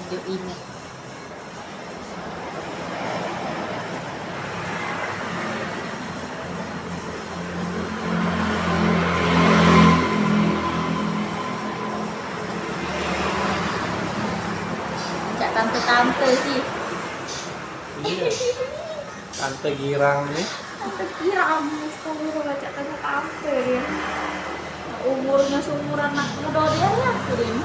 video ini. Cak tante-tante sih. Iya. Tante girang nih. Tante girang, kalau baca tante-tante dia. Umurnya seumuran anak muda dia ya, Kurin.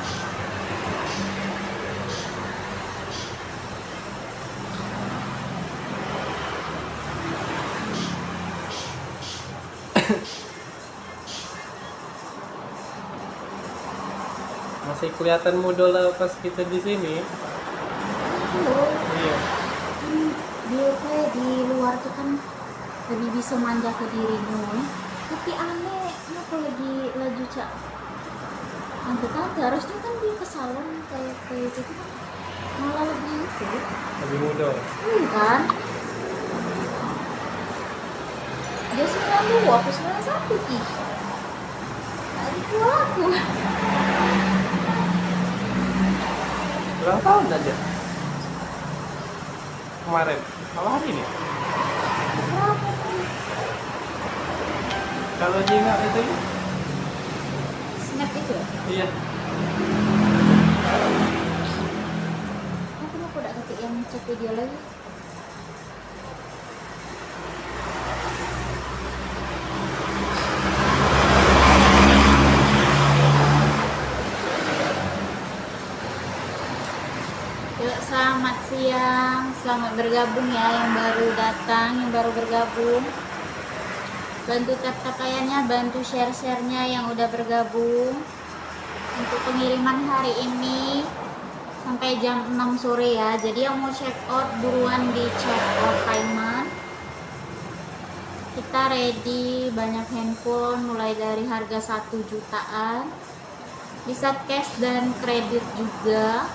Masih kelihatan muda lah pas kita di sini. Iya. Dia kayak di luar tuh kan lebih bisa manja ke dirimu. Tapi aneh, kenapa laju cak tante-tante harusnya kan dia ke salon kayak gitu kan malah lebih itu Lebih muda. kan dia 92 aku 91 ih tadi tua aku Berapa tahun aja? Kemarin. Apa hari ini? berapa tuh Kalau jingga itu ya? snap itu ya Iya. aku udah ketik yang chat video lagi Yuk, selamat siang, selamat bergabung ya yang baru datang, yang baru bergabung. Bantu tap-tap layarnya, bantu share-sharenya yang udah bergabung. Untuk pengiriman hari ini sampai jam 6 sore ya. Jadi yang mau check out buruan di check out payment. Kita ready, banyak handphone mulai dari harga 1 jutaan. Bisa cash dan kredit juga.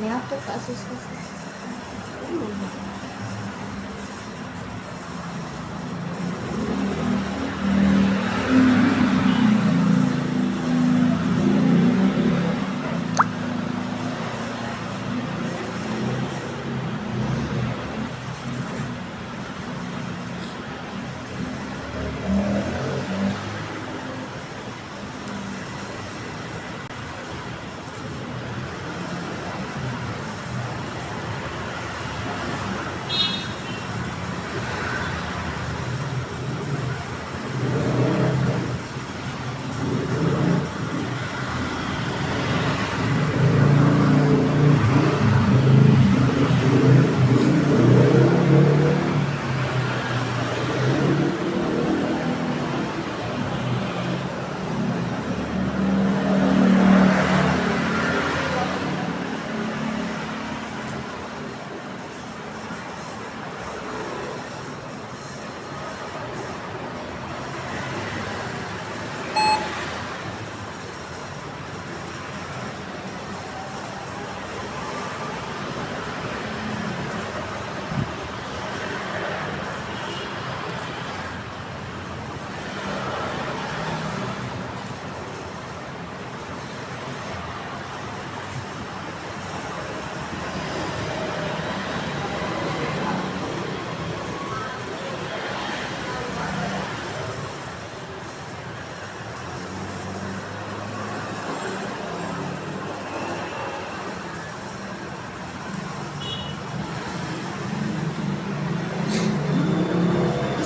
Ini apa kasus kasus?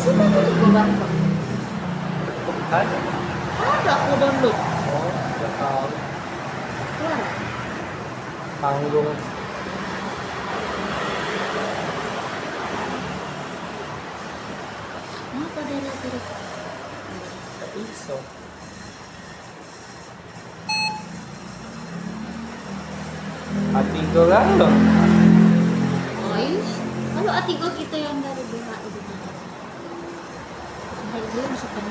Isi tadi gue bantu. Ada. Ada aku download. Oh, udah tahu. Keluar. Panggung. Kenapa dari tadi? Gak bisa. Hati gue kan loh. Oh iya. Kalau Atigo kita yang dari BHI itu. BHI masuk kan?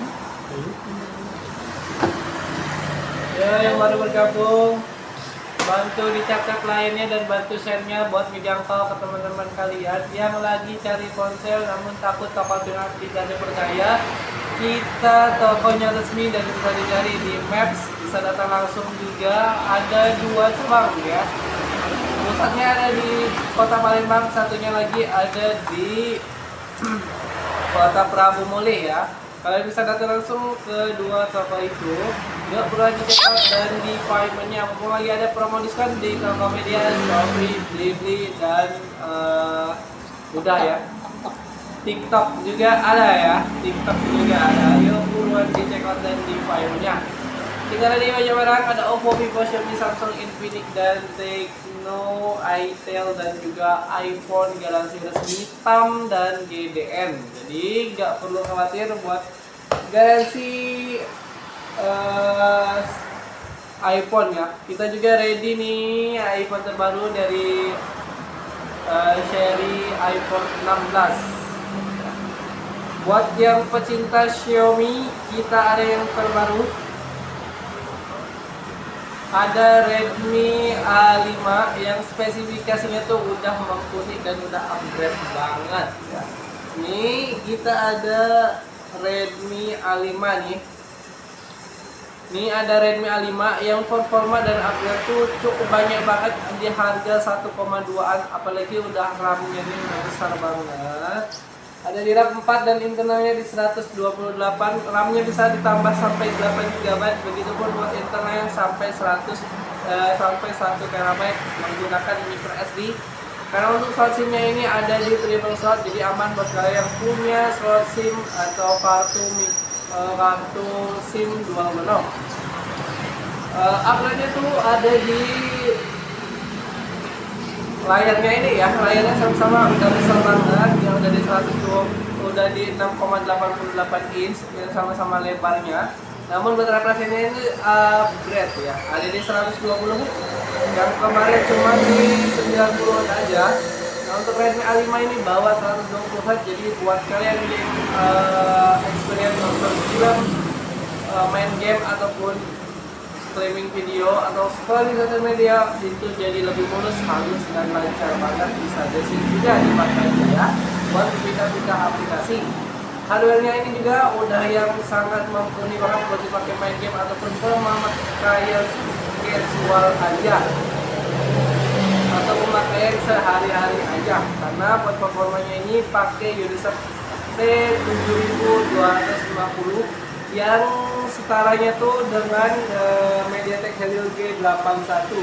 Ya, yang baru bergabung, bantu dicap-cap lainnya dan bantu share-nya buat menjangkau ke teman-teman kalian yang lagi cari ponsel namun takut toko tidak dipercaya. Kita tokonya resmi dan bisa dicari di Maps, bisa datang langsung juga. Ada 2 cabang ya. Pusatnya ada di Kota Palembang, satunya lagi ada di Kota Prabu Mulih ya. Kalian bisa datang langsung ke dua toko itu. Nggak perlu lagi check out dan di paymentnya. Mumpung lagi ada promo diskon di Tokopedia, Shopee, Blibli, dan udah ya. TikTok juga ada ya. TikTok juga ada. Yuk buruan di check out dan di paymentnya. Tinggal di meja barang ada Oppo, Vivo, Xiaomi, Samsung, Infinix, dan Tecno, Itel, dan juga iPhone Galaxy resmi TAM dan GDN. Jadi nggak perlu khawatir buat garansi iPhone ya. Kita juga ready nih iPhone terbaru dari seri iPhone 16. Buat yang pecinta Xiaomi, kita ada yang terbaru. Ada Redmi A5 yang spesifikasinya tuh udah mumpuni dan udah upgrade banget ya. Nih kita ada Redmi A5 nih. Ini ada Redmi A5 yang performa dan upgrade tuh cukup banyak banget di harga 1,2an, apalagi udah RAM-nya nih besar banget. Ada di RAM 4 dan internalnya di 128, RAM-nya bisa ditambah sampai 8GB, begitupun buat internalnya sampai 1 TB menggunakan micro SD. Karena untuk slot SIM-nya ini ada di triple slot, jadi aman buat kalian yang punya slot SIM atau kartu SIM dual menu. Upgrade-nya tuh ada di layarnya ini ya, layarnya sama-sama udah besar banget, yang udah di 120, udah di 6,88 inch, yang sama-sama lebarnya. Namun buat refresh-nya ini upgrade ya, ada di 120, yang kemarin cuma di 90 aja. Nah untuk Redmi A5 ini bawa 120 Hz, jadi buat kalian yang experience nonton film, main game ataupun streaming video atau scrolling sosial media itu jadi lebih mulus, halus dan lancar banget. Bisa desin juga dipakai ya buat pindah-pindah aplikasi. Hardware-nya ini juga udah yang sangat mumpuni banget buat dipakai main game ataupun pemakaian casual aja atau pemakaian sehari-hari aja, karena buat performanya ini pakai Unisoc T7250 yang setaranya tuh dengan MediaTek Helio G81.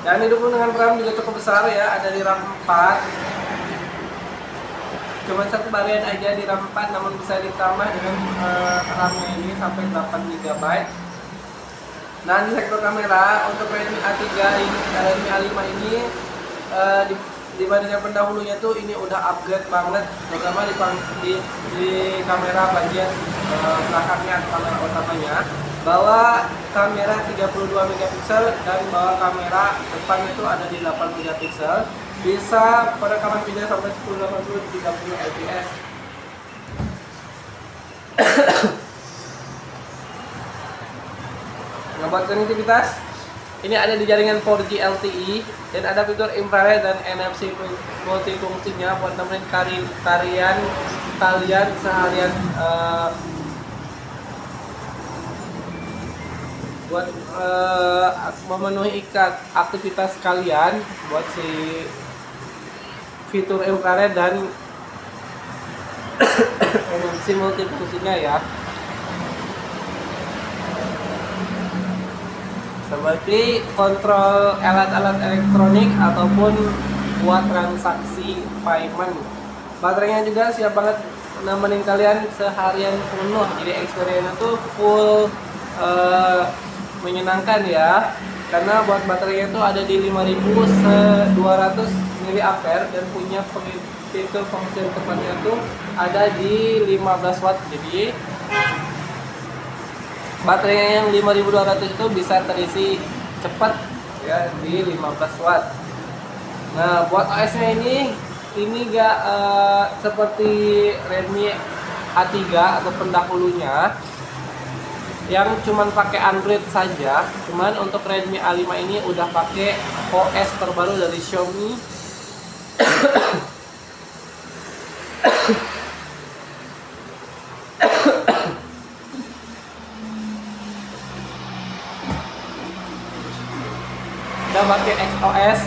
Dan itu pun dengan RAM juga cukup besar ya, ada di RAM 4. Cuma satu varian aja di RAM 4, namun bisa ditambah dengan RAM-nya ini sampai 8GB. Nah di sektor kamera untuk Redmi A3 ini, Redmi A5 ini dibandingkan pendahulunya tuh ini udah upgrade banget, terutama di kamera bagian belakangnya, kamera utamanya bawa kamera 32 megapiksel dan bawa kamera depan itu ada di 8 megapiksel, bisa perekaman video sampai 1080 30 fps. Nah, buat konektivitas ini ada di jaringan 4G LTE dan ada fitur infrared dan NFC multifungsinya buat nemenin kalian seharian buat memenuhi aktivitas kalian buat si fitur infrared dan NFC multifungsinya ya. Seperti kontrol alat-alat elektronik ataupun buat transaksi payment. Baterainya juga siap banget nemenin kalian seharian penuh, jadi experience itu full menyenangkan ya, karena buat baterainya itu ada di 5200 mAh dan punya fitur fungsi tepatnya itu ada di 15 watt. Jadi baterainya yang 5200 itu bisa terisi cepat ya di 15 watt. Nah buat OS nya ini gak seperti Redmi A3 atau pendahulunya yang cuman pakai Android saja. Cuman untuk Redmi A5 ini udah pakai OS terbaru dari Xiaomi. Udah pakai XOS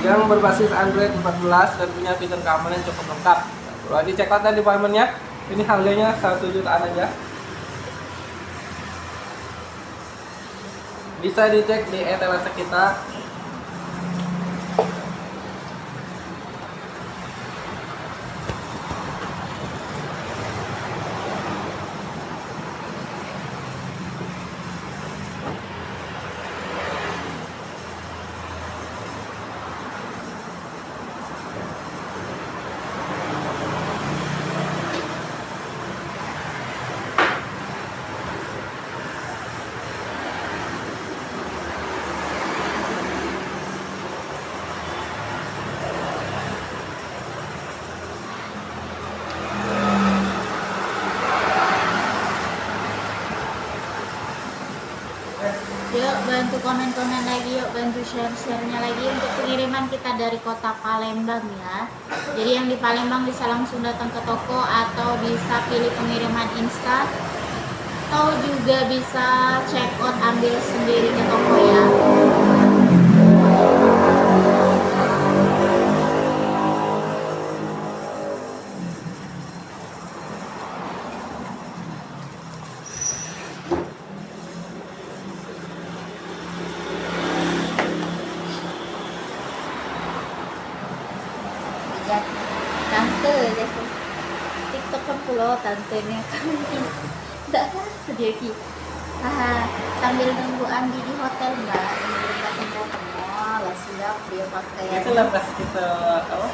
yang berbasis Android 14 dan punya fitur keamanan cukup lengkap. Kalau di check out dan deploymentnya, ini harganya 1 jutaan aja. Bisa dicek di etalase kita. Yuk bantu komen-komen lagi, yuk bantu share-share-nya lagi untuk pengiriman kita dari kota Palembang ya. Jadi yang di Palembang bisa langsung datang ke toko atau bisa pilih pengiriman instan, atau juga bisa check out ambil sendiri ke toko ya. Tante gitu. TikTok kan pulau tantenya kami tidak kan sedih ki. Sambil nunggu Andi di hotel mbak, nunggu ketemu lah siap dia pakai. Itulah pas kita apa?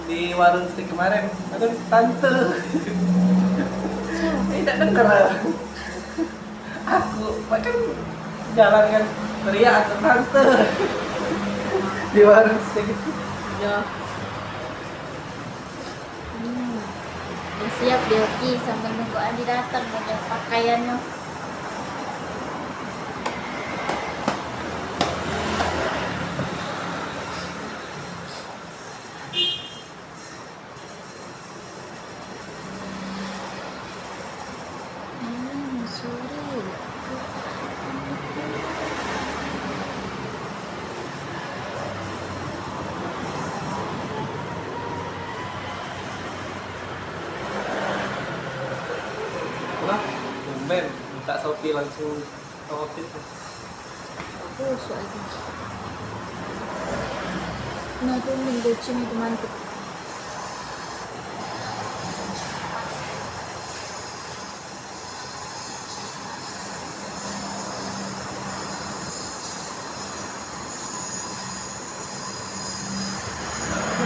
Di warung steak kemarin, aku tante. Tidak dengar. Aku makan jalan kan teriak atau tante di warung steak. Ya. Udah siap dia ki sambil nunggu Andi datang mau pakaiannya. Sorry. Wah, tumben minta Shopee langsung Shopee. Aku soalnya. Nah tuh minggu cini itu mantep.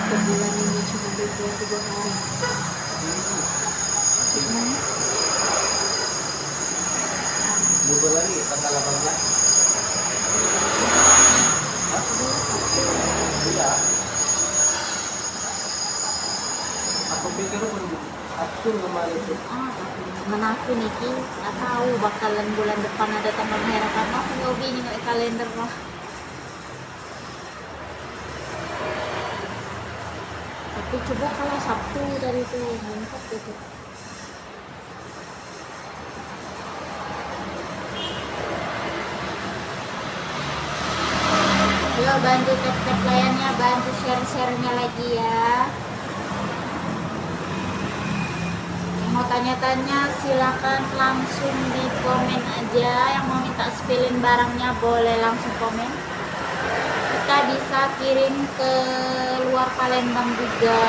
Bulan ini cuma 23 hari. Butuh lagi tanggal 18. Hah? Iya. Aku pikir pun Sabtu kemarin itu. Mana aku nih ki, nggak tahu bakalan bulan depan ada tanggal merah karena aku nggak bini nggak kalender lah. Tapi coba kalau Sabtu dari itu mantap gitu. Yuk bantu tap-tap layarnya, bantu share-share-nya lagi ya. Yang mau tanya-tanya silakan langsung di komen aja. Yang mau minta spillin barangnya boleh langsung komen. Kita bisa kirim ke luar Palembang juga.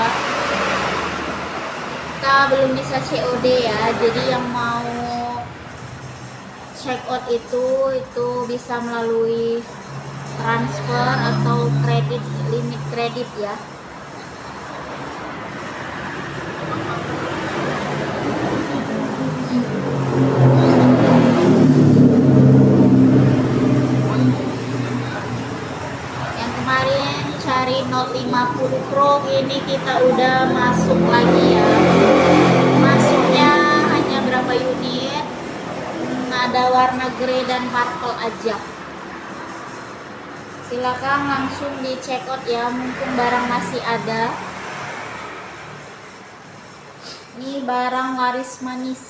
Kita belum bisa COD ya. Jadi yang mau check out itu bisa melalui transfer atau kredit, limit kredit ya. Yang kemarin cari Note 50 Pro, ini kita udah masuk lagi ya. Masuknya hanya berapa unit, ada warna grey dan purple aja. Silakan langsung di check out ya, mungkin barang masih ada. Ini barang laris manis.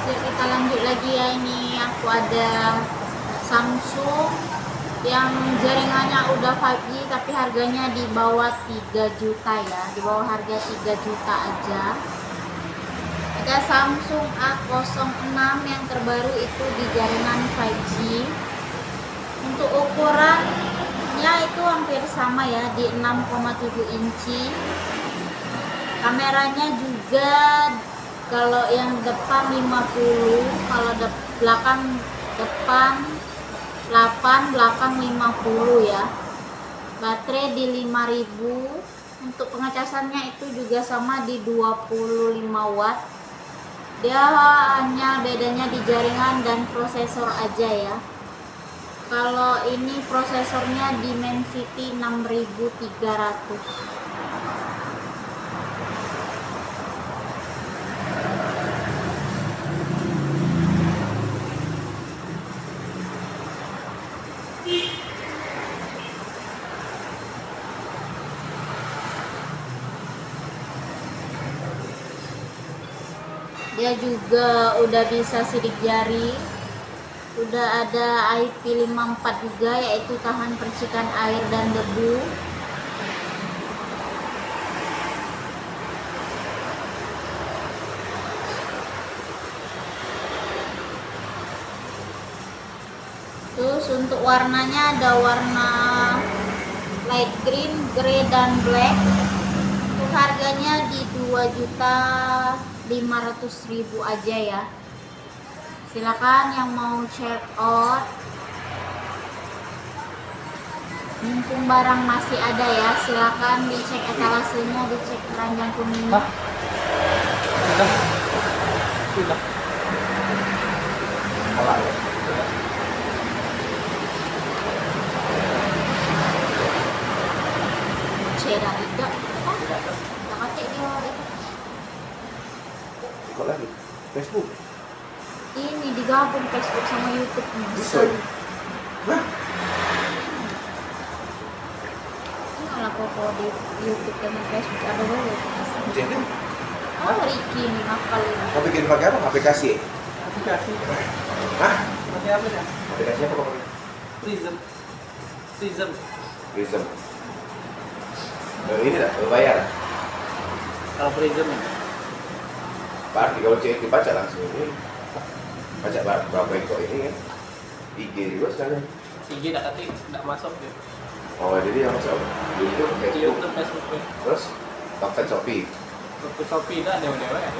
Oke, kita lanjut lagi ya. Ini aku ada Samsung yang jaringannya udah 5G tapi harganya di bawah 3 juta ya, di bawah harga 3 juta aja. Ada Samsung A06 yang terbaru itu di jaringan 5G. Untuk ukurannya itu hampir sama ya, di 6,7 inci. Kameranya juga kalau yang depan 50, kalau belakang depan 8, belakang 50 ya. Baterai di 5000. Untuk pengecasannya itu juga sama di 25 watt. Dia hanya bedanya di jaringan dan prosesor aja ya. Kalau ini prosesornya Dimensity 6300. Dia juga udah bisa sidik jari, udah ada IP54 juga, yaitu tahan percikan air dan debu. Terus untuk warnanya ada warna light green, grey, dan black. Untuk harganya di 2.500.000 aja ya. Silakan yang mau check out. Mumpung barang masih ada ya, silakan dicek etalasenya, dicek keranjang kuningnya. Sudah. Cera tidak. Nakate dia itu. Ikut lagi Facebook. Ini digabung Facebook sama YouTube nih. Bisa. Hah? Ini lah koko di YouTube dengan Facebook ada boleh. Jadi, Oh, Ricky nih hafal ini. kau bikin pakai apa? Aplikasi? Aplikasi. Hah? Pakai apa ya? Aplikasi apa kau pakai? Prism. Prism. Prism. Ini dah, bayar. Kalau Prism ini. Berarti kalau cek dibaca langsung ini. Baca berapa ekor ini kan? IG juga sekarang. IG dah kati tidak masuk dia. Oh, jadi yang masuk YouTube, Di Facebook, YouTube, Facebook ya. terus Tokped, Shopee. Waktu Shopee dah dewa-dewa ya.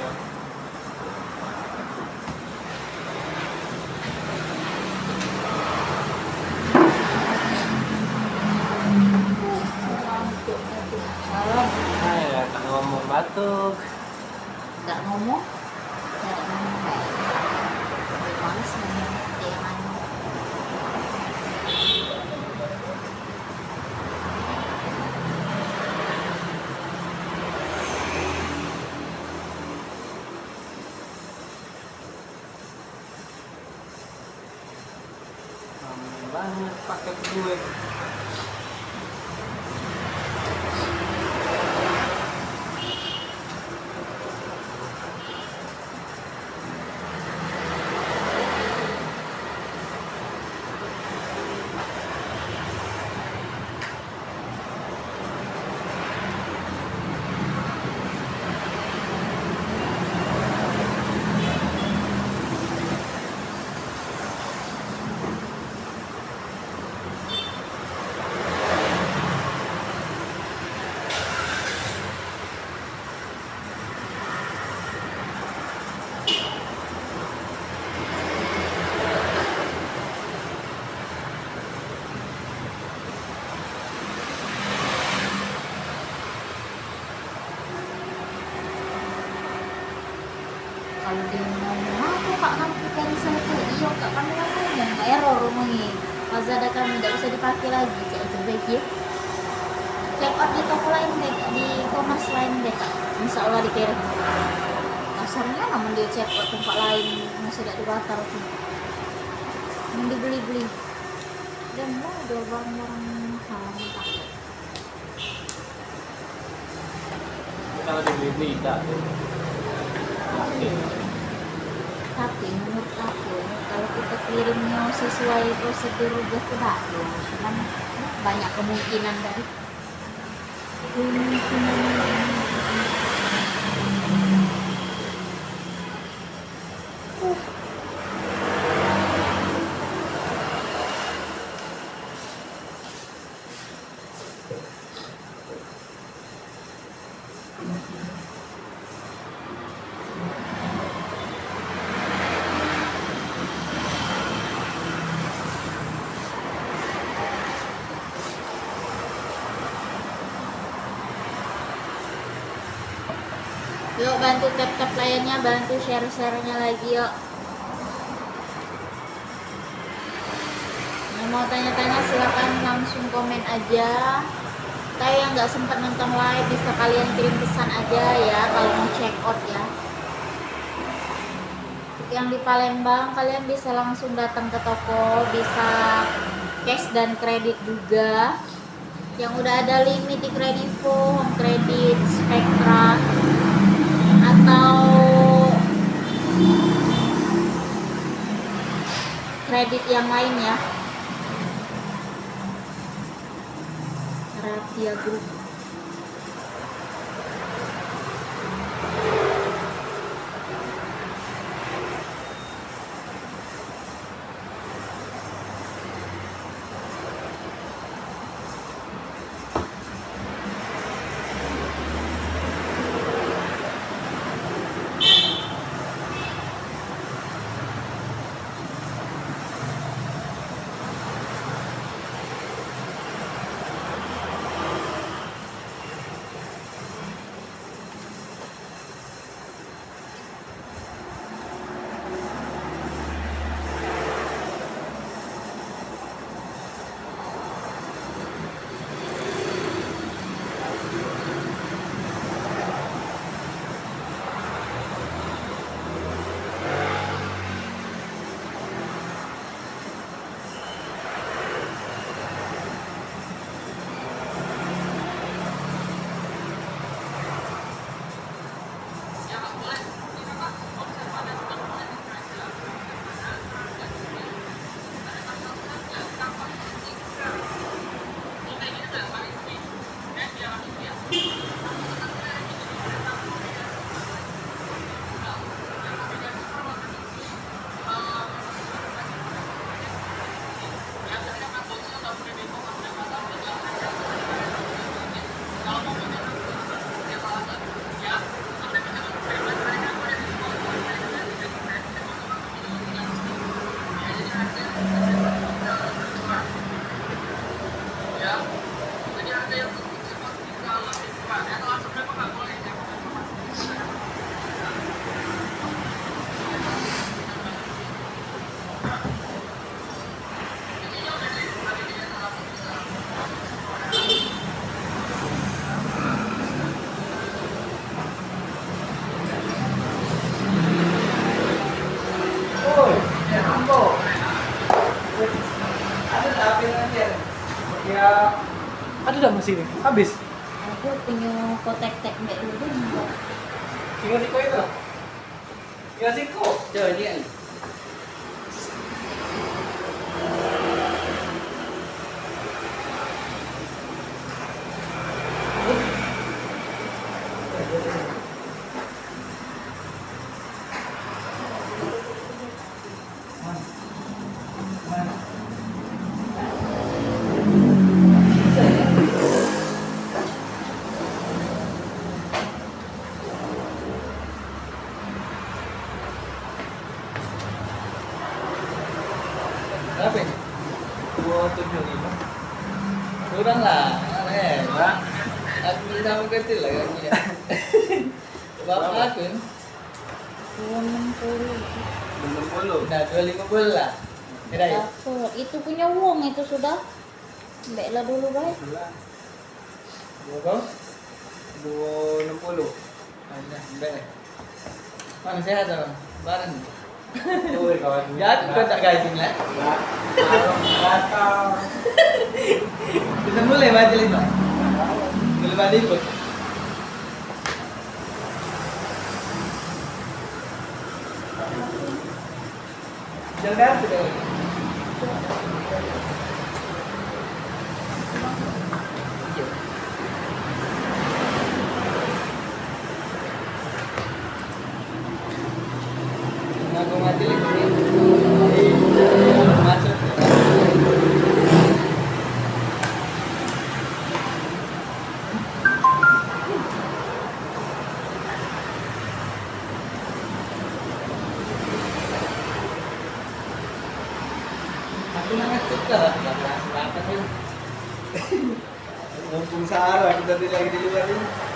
Salam. Nah, tak ngomong batuk. Nggak ngomong. Tidak membaik. Lebih males mengerti yang anu. Aman banget paket gue. Kalau dia ngomong aku kak kamu cancel tuh iya kak kamu ngomong nggak error ngomongin Lazada kami tidak bisa dipakai lagi cek itu baik ya check out di toko lain deh di komas lain deh kak insya Allah dikirim kasarnya namun dia check out tempat lain masih tidak dibakar tuh yang dibeli-beli dan mau jual barang-barang mahal entah Kalau dibeli tidak tuh. Oke. tapi menurut aku kalau kita kirimnya sesuai prosedur udah tidak loh cuman banyak kemungkinan dari yuk bantu tap-tap layarnya, bantu share-share-nya lagi yuk. Yang mau tanya-tanya silakan langsung komen aja. Tapi yang nggak sempat nonton live bisa kalian kirim pesan aja ya kalau mau check out ya. Yang di Palembang kalian bisa langsung datang ke toko, bisa cash dan kredit juga. Yang udah ada limit di Kredivo, Home Credit, Spectra atau kredit yang lain ya, Raffia Group. Ya, ada dah masih ini. Habis. Aku punya kotek tek mbak dulu enggak. Tinggal Siko itu. Tinggal Siko. Coba dia. Berapa ini? 275. Kurang lah, Pak. Aku beli sama kecil lah kan ya. Bapak aku, 260. 60. nah 250 lah. Kira ya. Dapat. Itu punya uang itu sudah. Mbak lah dulu baik. Berapa? 260. Ada, baik. Mana sehat dong? Barang. Tuh kawan. Jatuh kau tak gaji lah. Datang. Kita mulai baca lima. Belum ada ikut. Jangan sudah. Aku mati lagi. Masuk. Aku nak tukar lah. Silakan ya. Mumpung Sarah kita lagi di luar ini.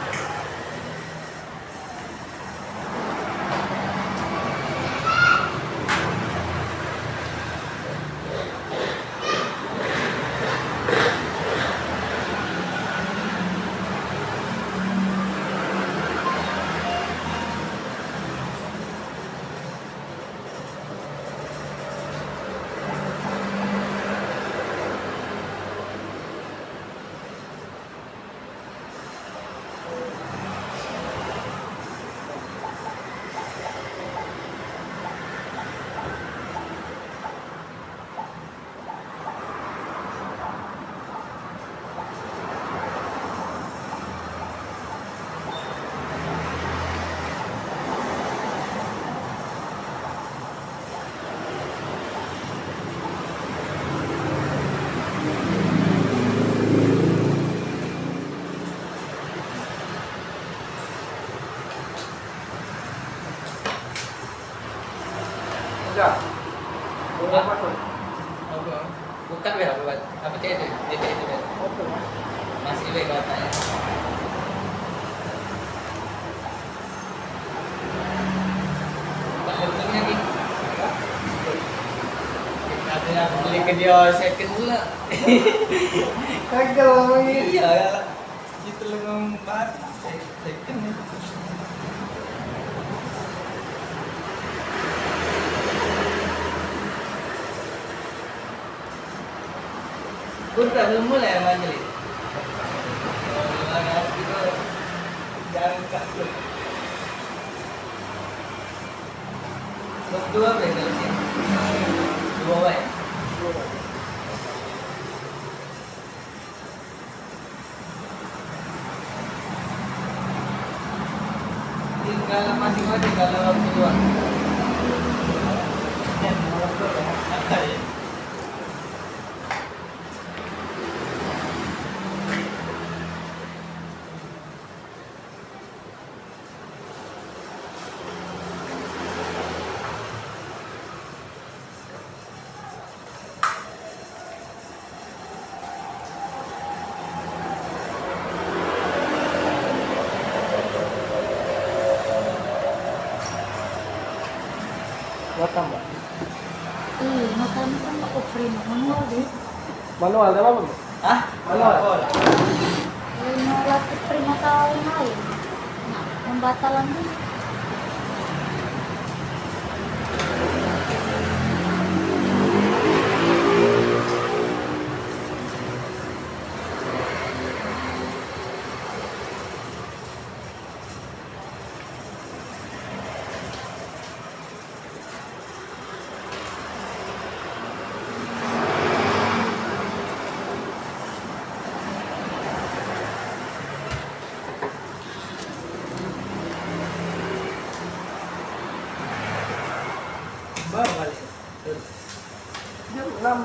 Sudah. Boleh masuk. Bukan ya, buat apa cek itu? Dia itu kan. Masih baik katanya. Tak untungnya ni. Katanya beli ke dia second pula. Kagak lagi. Iya, itu lu banget. Second ni. Udah belum mulai manjeli. Jangan takut. Dua bengkel sih. Dua wae. Tinggal masing-masing kalau waktu luang. Buat tambah. Makan kan aku print manual deh. Manual ada apa? Hah? Manual. Mau latih print atau yang lain. Nah, pembatalan dulu. 6.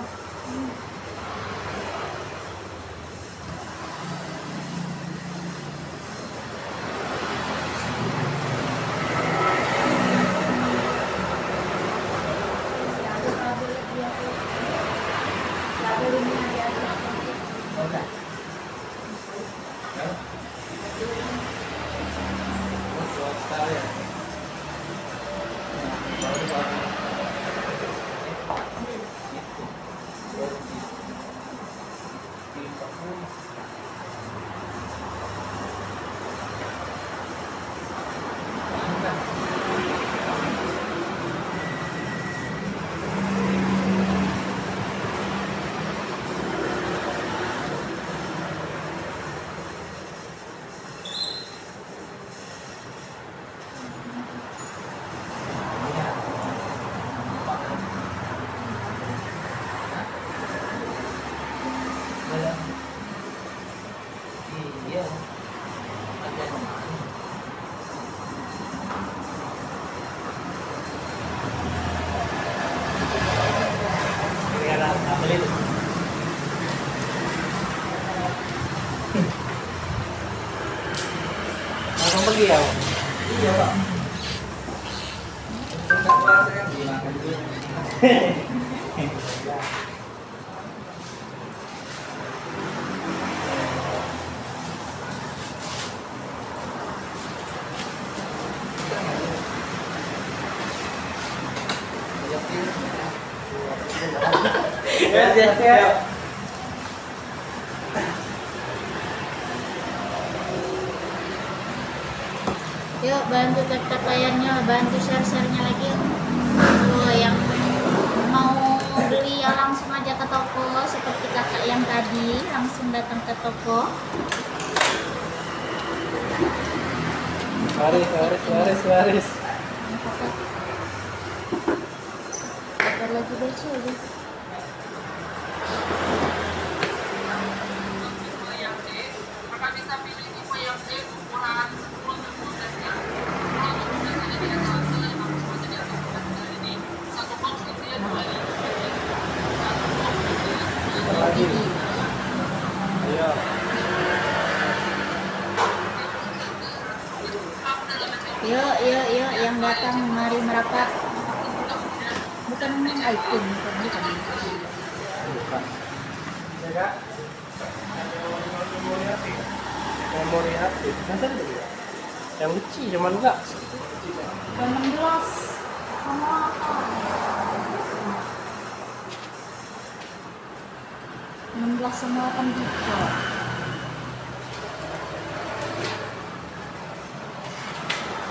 Iya. Ada kemana? Kira-kira ambil itu. Langsung pergi ya, Pak? Iya, Pak. Buka puasa kan dimakan dulu. Ya, siap. Yuk bantu tap layarnya, bantu share-sharenya lagi yuk. Tuh, yang mau beli ya langsung aja ke toko seperti kakak yang tadi, langsung datang ke toko. Waris. Ada lagi besok deh. Lagi. Ayo. Yuk, yang datang mari merapat. Bukan iPhone, bukan. Ya, Kak. Memori aktif. Masa itu ya? Yang kecil cuman enggak. 16 sama apa? 16 sama 8 giga.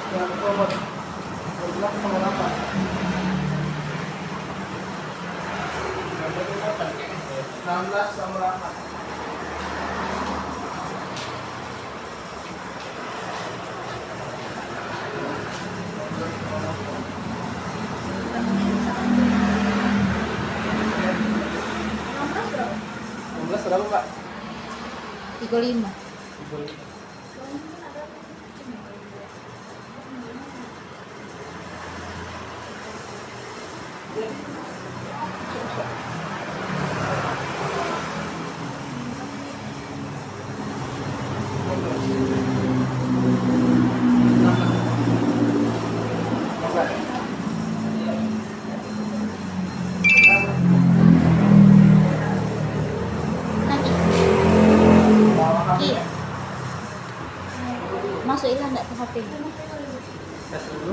Yang robot. 12 sama 8. Yang berapa? 16 sama 8. Berapa, Pak? 35. Nanti. Iya. Masuk ilah enggak ke HP? Tes dulu.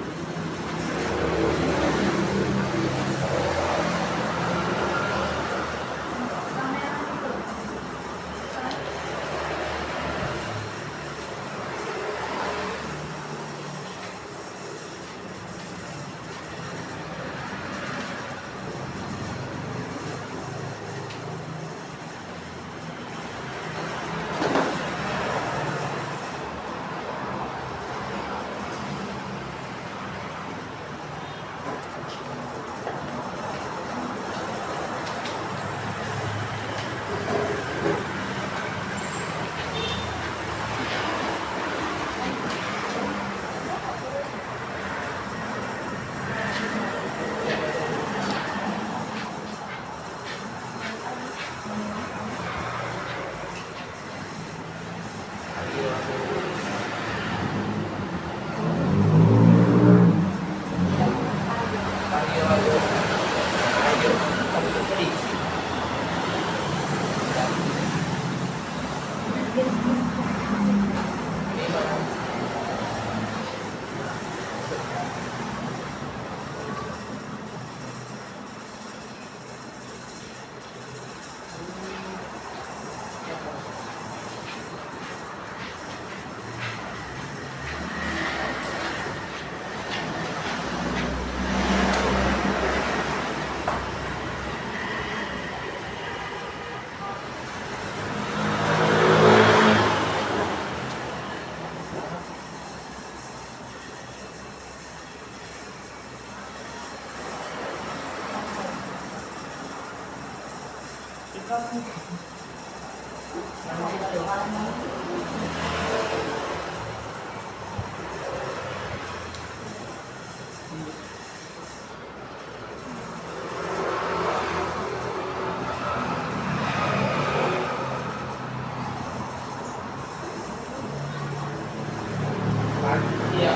Iya.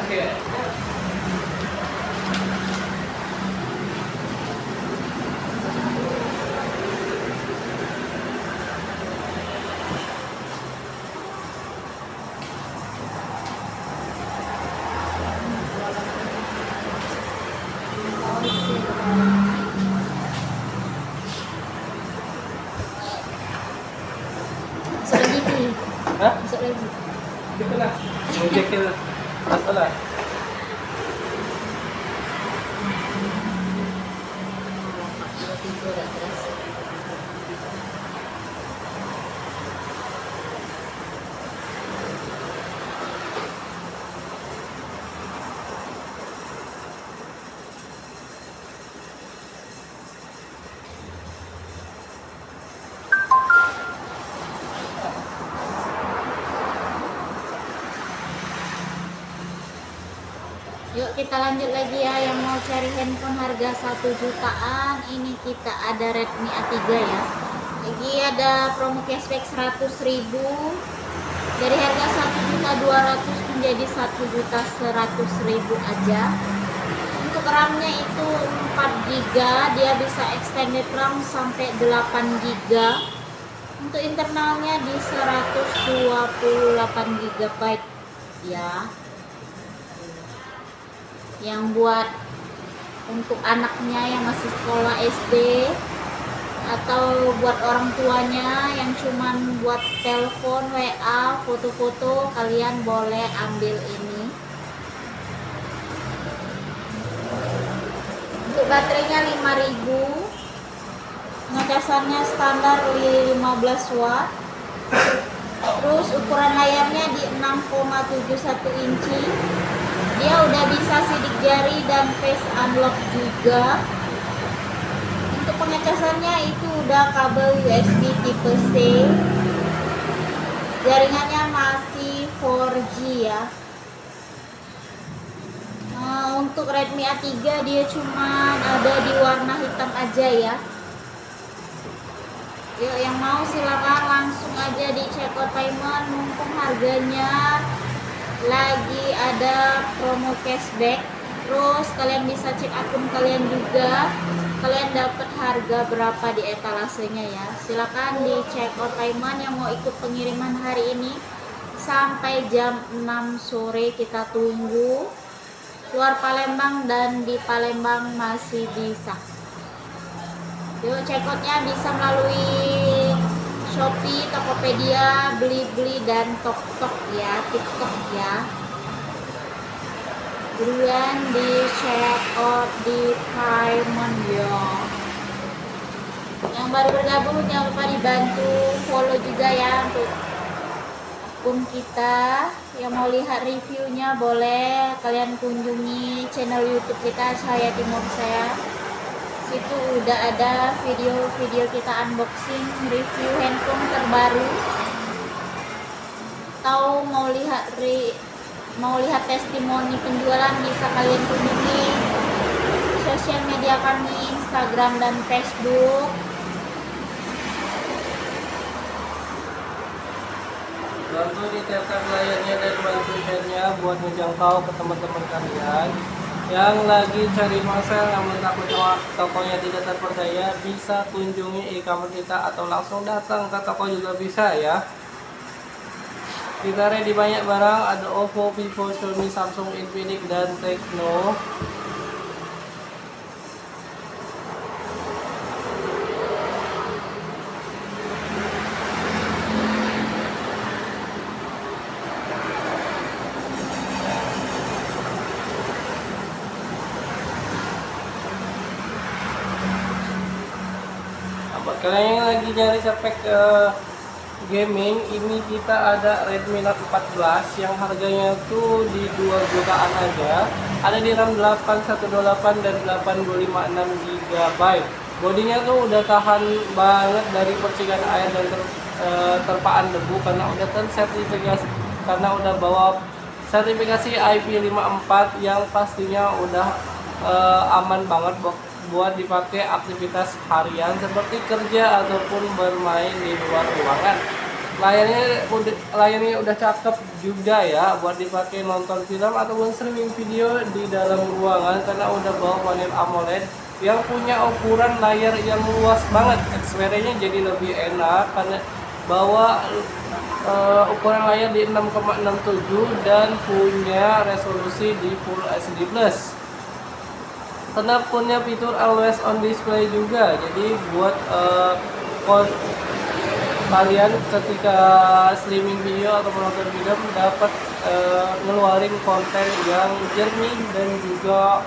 Oke. Masuk lagi Ki. Hah? Masuk lagi. Gitu lah. Projeknya masalah. Tidur gak terasa. Yuk kita lanjut lagi ya, yang mau cari handphone harga 1 jutaan. Ini kita ada Redmi A3 ya. Lagi ada promo cashback 100.000 dari harga 1.200.000 menjadi 1.100.000 aja. Untuk RAM-nya itu 4 GB, dia bisa extended RAM sampai 8 GB. Untuk internalnya di 128 GB ya. Yang buat untuk anaknya yang masih sekolah SD atau buat orang tuanya yang cuman buat telepon, WA, foto-foto, kalian boleh ambil ini. Untuk baterainya 5000, pengecasannya standar 15 watt. Terus ukuran layarnya di 6,71 inci. Dia udah bisa sidik jari dan face unlock juga. Untuk pengecasannya itu udah kabel USB tipe C. Jaringannya masih 4G ya. Untuk Redmi A3 dia cuma ada di warna hitam aja ya. Yuk yang mau silakan langsung aja di check out payment, mumpung harganya lagi ada promo cashback. Terus kalian bisa cek akun kalian juga, kalian dapat harga berapa di etalasenya ya. Silakan di check out payment yang mau ikut pengiriman hari ini sampai jam 6 sore kita tunggu. Luar Palembang dan di Palembang masih bisa. Yuk check outnya bisa melalui Shopee, Tokopedia, Blibli dan TokTok ya, TikTok ya. Buruan di check out di payment ya. Yang baru bergabung jangan lupa dibantu follow juga ya untuk akun kita. Yang mau lihat reviewnya boleh kalian kunjungi channel YouTube kita, Cahaya Timur saya. Situ udah ada video-video kita unboxing review handphone terbaru. Atau mau lihat testimoni penjualan, bisa kalian kunjungi sosial media kami, Instagram dan Facebook. Bantu detailkan layarnya dan bantu share-nya buat menjangkau ke teman-teman kalian yang lagi cari marcel namun takut tokonya tidak terpercaya. Bisa kunjungi e-commerce kita atau langsung datang ke toko juga bisa ya. Kita ready banyak barang, ada Oppo, Vivo, Xiaomi, Samsung, Infinix dan Tecno. buat kalian yang lagi nyari spek gaming, ini kita ada Redmi Note 14 yang harganya tuh di 2 jutaan aja. Ada di RAM 8128 dan 826 GB. Bodinya tuh udah tahan banget dari percikan air dan terpaan debu karena udah tersertifikasi, karena udah bawa sertifikasi IP54 yang pastinya udah aman banget buat dipakai aktivitas harian seperti kerja ataupun bermain di luar ruangan. Layarnya udah cakep juga ya buat dipakai nonton film ataupun streaming video di dalam ruangan karena udah bawa panel AMOLED yang punya ukuran layar yang luas banget. XPR-nya jadi lebih enak karena bawa ukuran layar di 6,67 dan punya resolusi di Full HD+. Karena punya fitur always on display juga, jadi buat kalian ketika streaming video atau menonton film dapat ngeluarin konten yang jernih dan juga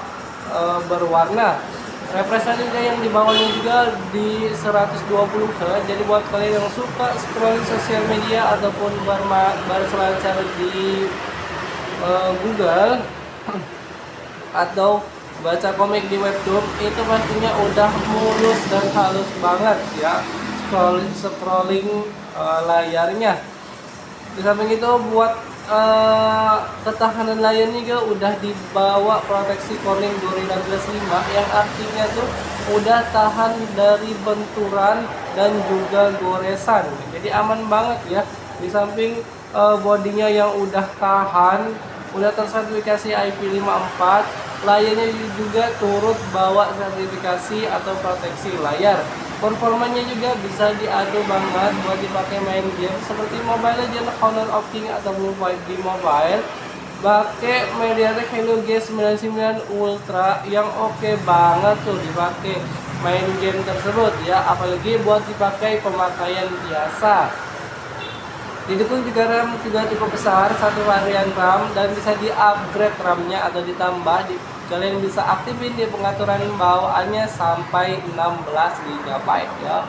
berwarna. Refresh juga yang di bawahnya juga di 120 Hz. Jadi buat kalian yang suka scrolling sosial media ataupun berselancar di Google atau baca komik di webtoon, itu pastinya udah mulus dan halus banget ya scrolling layarnya. Di samping itu buat ketahanan layarnya juga udah dibawa proteksi Corning Gorilla Glass 5 yang artinya tuh udah tahan dari benturan dan juga goresan. Jadi aman banget ya. Di samping bodinya yang udah tahan, udah tersertifikasi IP54, layarnya juga turut bawa sertifikasi atau proteksi layar. Performanya juga bisa diadu banget buat dipakai main game seperti Mobile Legends, Honor of King atau PUBG Mobile. Pakai MediaTek Helio G99 Ultra yang oke banget tuh dipakai main game tersebut ya, apalagi buat dipakai pemakaian biasa. Didukung juga RAM juga cukup besar, satu varian RAM, dan bisa di-upgrade RAM-nya atau ditambah. Kalian bisa aktifin di pengaturan bawaannya sampai 16 GB ya.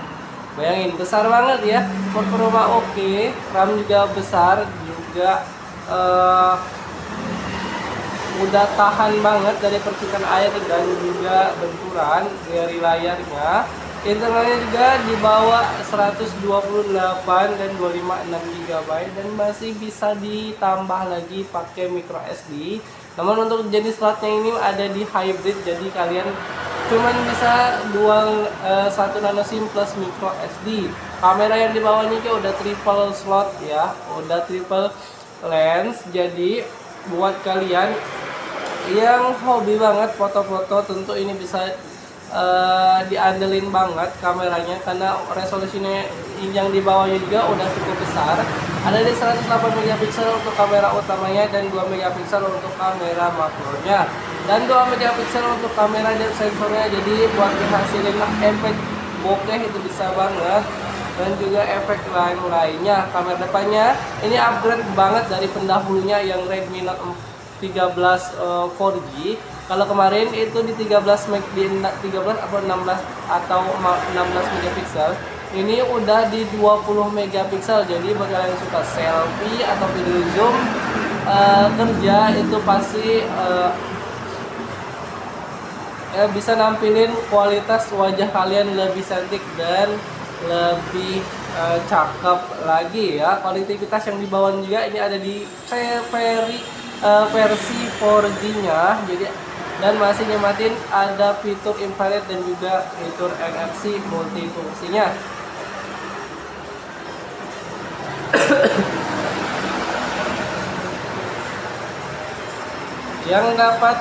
Bayangin, besar banget ya. Performa oke, RAM juga besar, juga udah tahan banget dari percikan air dan juga benturan dari layarnya. Internalnya juga di bawah 128 dan 256 GB dan masih bisa ditambah lagi pakai micro SD. Namun untuk jenis slotnya ini ada di hybrid, jadi kalian cuman bisa dual 1 nano SIM plus micro SD. Kamera yang di bawahnya juga udah triple slot ya, udah triple lens. Jadi buat kalian yang hobi banget foto-foto, tentu ini bisa diandelin banget kameranya karena resolusinya yang di bawahnya juga udah cukup besar. Ada di 108 megapiksel untuk kamera utamanya dan 2 megapiksel untuk kamera makronya dan 2 megapiksel untuk kamera dan sensornya. Jadi buat dihasilin efek bokeh itu bisa banget, dan juga efek lainnya. Kamera depannya ini upgrade banget dari pendahulunya yang Redmi Note 13 4G. Kalau kemarin itu di 13 atau 16 megapiksel, ini udah di 20 megapiksel. Jadi bagi kalian yang suka selfie atau video zoom kerja, itu pasti bisa nampilin kualitas wajah kalian lebih cantik dan lebih cakep lagi ya. Kualitas yang di bawah juga ini ada di versi 4G-nya, jadi dan masih nyematin ada fitur infrared dan juga fitur NFC multifungsinya. Yang dapat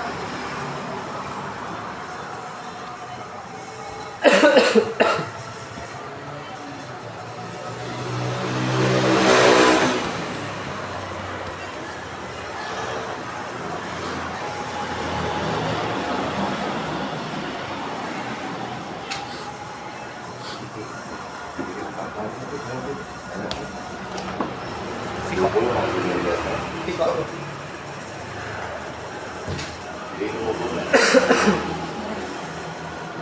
Jadi 20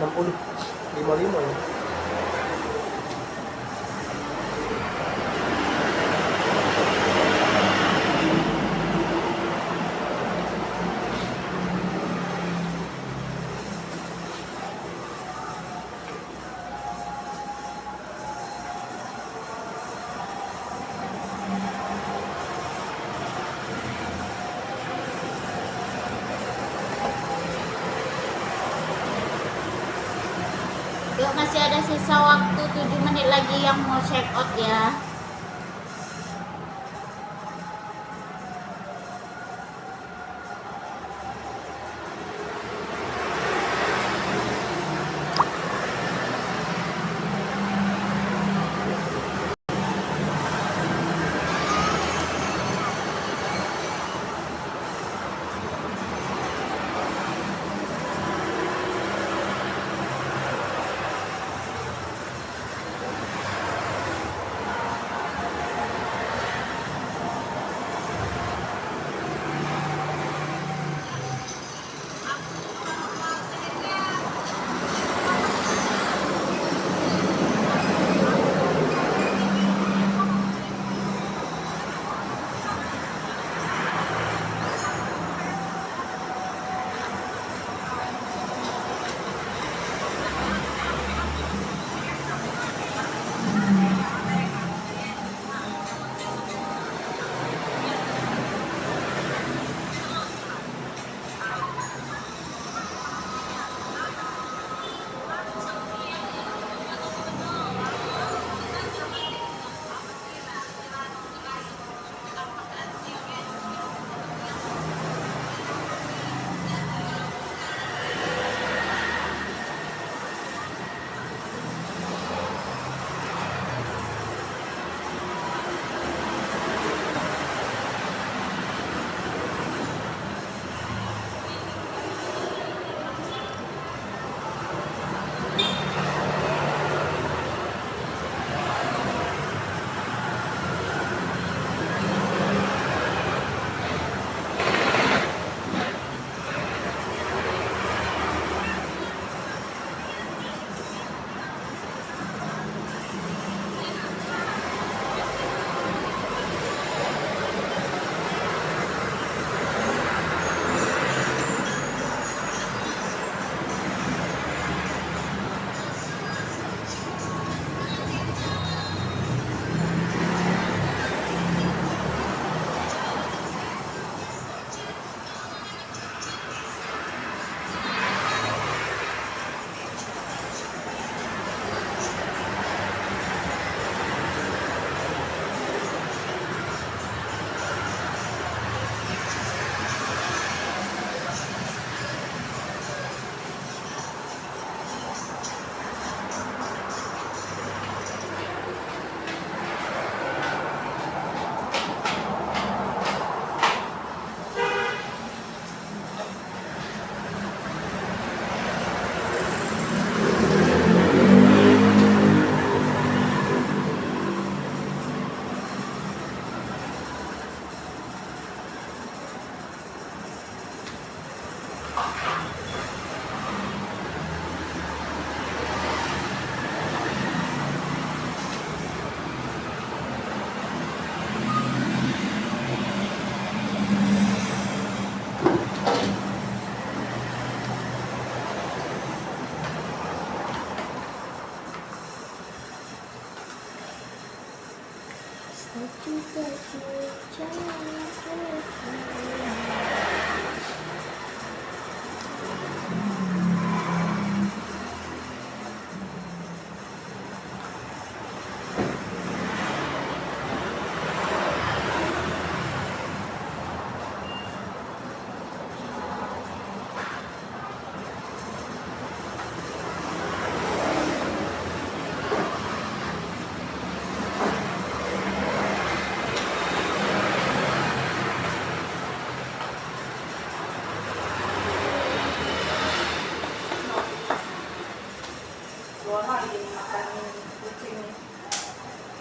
60 55 ya. Yuk, masih ada sisa waktu 7 menit lagi yang mau check out ya.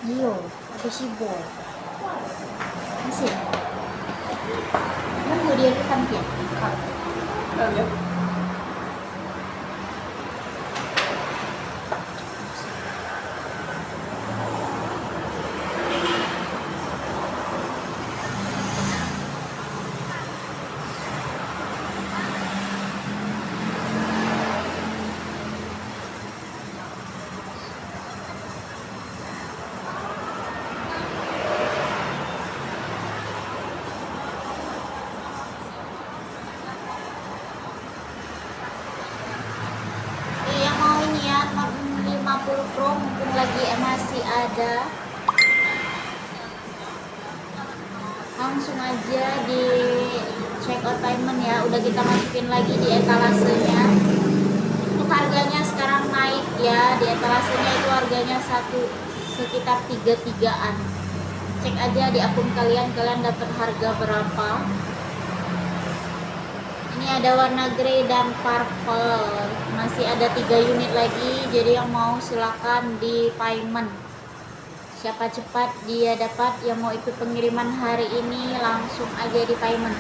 Iyo, ada si boy. Masih. Nunggu dia ke kantin. Kalian masih ada, langsung aja di check out payment ya. Udah kita masukin lagi di etalasenya. Untuk harganya sekarang naik ya, di etalasenya itu harganya sekitar 33-an. Cek aja di akun kalian dapat harga berapa. Ini ada warna grey dan purple, masih ada 3 unit lagi, jadi yang mau silakan di payment. Siapa cepat dia dapat. Yang mau ikut pengiriman hari ini langsung aja di payment.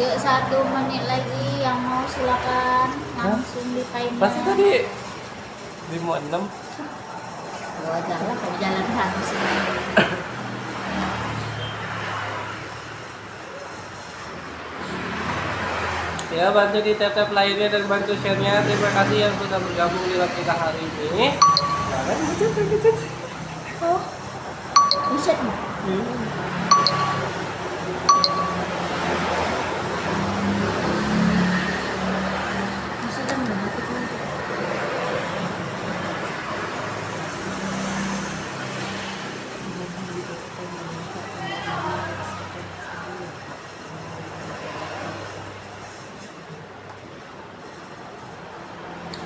Yuk 1 menit lagi, yang mau silakan langsung di payment. Pasti tadi 5.6. Wajar lah kalau jalan harus ini. Ya, bantu di tap lainnya dan bantu share-nya. Terima kasih yang sudah bergabung di live kita hari ini. Jangan kecet. Oh, buset nih. Buset kan mati kan.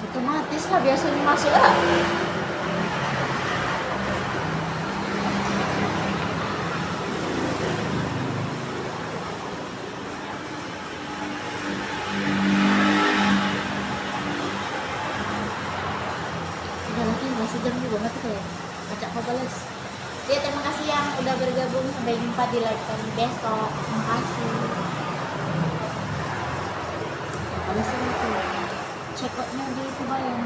Otomatis lah biasanya masuk lah. Udah lagi nggak sejam juga mati kayak acak balas. Ya terima kasih yang udah bergabung, sampai jumpa di live kami besok. Terima kasih. Balas itu check outnya di Kebayan.